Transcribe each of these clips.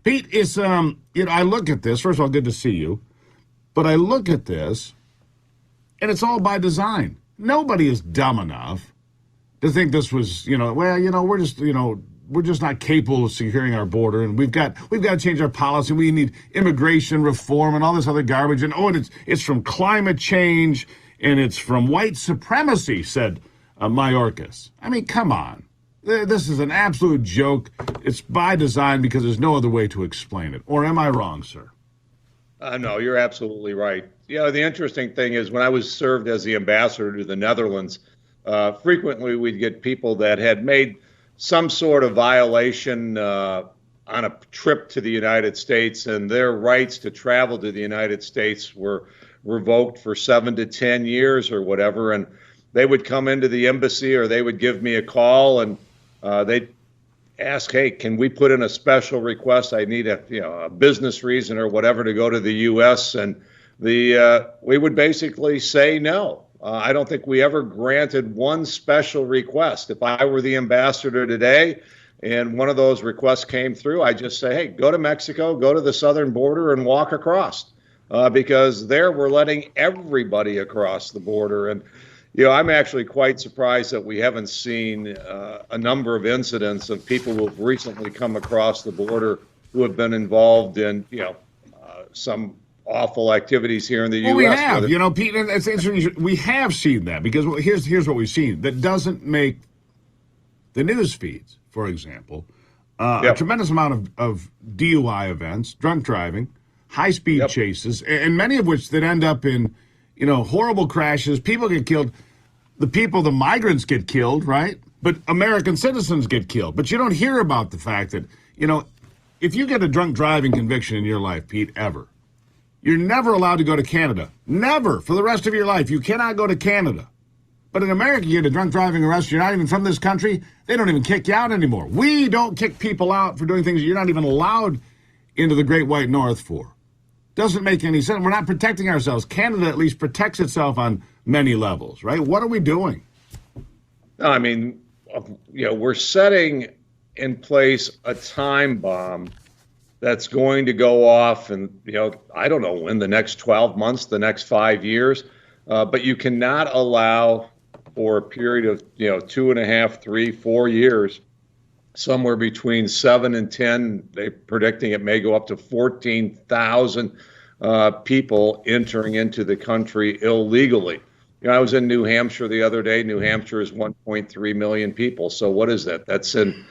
Pete, it's I look at this. First of all, good to see you. But I look at this, and it's all by design. Nobody is dumb enough to think this was, we're just not capable of securing our border, and we've got to change our policy. We need immigration reform and all this other garbage. And it's from climate change and it's from white supremacy, said Mayorkas. I mean, come on. This is an absolute joke. It's by design because there's no other way to explain it. Or am I wrong, sir? No, you're absolutely right. The interesting thing is when I was served as the ambassador to the Netherlands, frequently we'd get people that had made some sort of violation on a trip to the United States, and their rights to travel to the United States were revoked for 7 to 10 years or whatever. And they would come into the embassy or they would give me a call and they'd ask, hey, can we put in a special request? I need a business reason or whatever to go to the U.S. And we would basically say no. I don't think we ever granted one special request. If I were the ambassador today and one of those requests came through, I'd just say, hey, go to Mexico, go to the southern border and walk across. Because there we're letting everybody across the border. And I'm actually quite surprised that we haven't seen a number of incidents of people who have recently come across the border who have been involved in, some awful activities here in the U.S. We have, Pete, and it's interesting. We have seen that because here's what we've seen that doesn't make the news feeds, for example, a tremendous amount of DUI events, drunk driving, high-speed chases, and many of which that end up in, horrible crashes. People get killed. The migrants get killed, right? But American citizens get killed. But you don't hear about the fact that, if you get a drunk driving conviction in your life, Pete, ever, you're never allowed to go to Canada. Never. For the rest of your life. You cannot go to Canada. But in America, you get a drunk driving arrest. You're not even from this country. They don't even kick you out anymore. We don't kick people out for doing things you're not even allowed into the Great White North for. Doesn't make any sense. We're not protecting ourselves. Canada at least protects itself on many levels, right? What are we doing? I mean, we're setting in place a time bomb that's going to go off and, I don't know, in the next 12 months, the next 5 years. But you cannot allow for a period of, 2.5, 3, 4 years, somewhere between 7 and 10, they're predicting it may go up to 14,000 people entering into the country illegally. I was in New Hampshire the other day. New Hampshire is 1.3 million people. So what is that? That's in,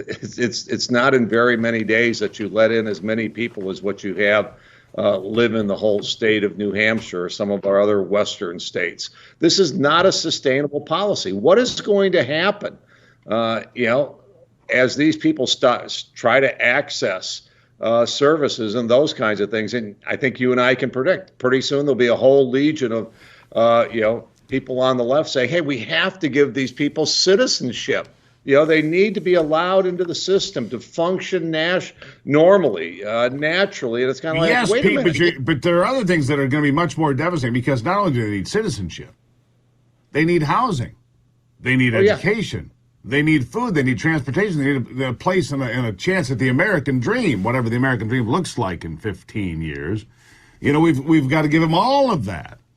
it's not in very many days that you let in as many people as what you have live in the whole state of New Hampshire or some of our other western states. This is not a sustainable policy. What is going to happen? As these people try to access services and those kinds of things, and I think you and I can predict pretty soon there'll be a whole legion of people on the left say, hey, we have to give these people citizenship. They need to be allowed into the system to function normally, naturally. And it's kind of like, yes, wait a minute. Pete, but there are other ththings that are going to be much more devastating because not only do they need citizenship, they need housing, they need education, they need food, they need transportation, they need a place and a chance at the American dream, whatever the American dream looks like in 15 years. We've got to give them all of that.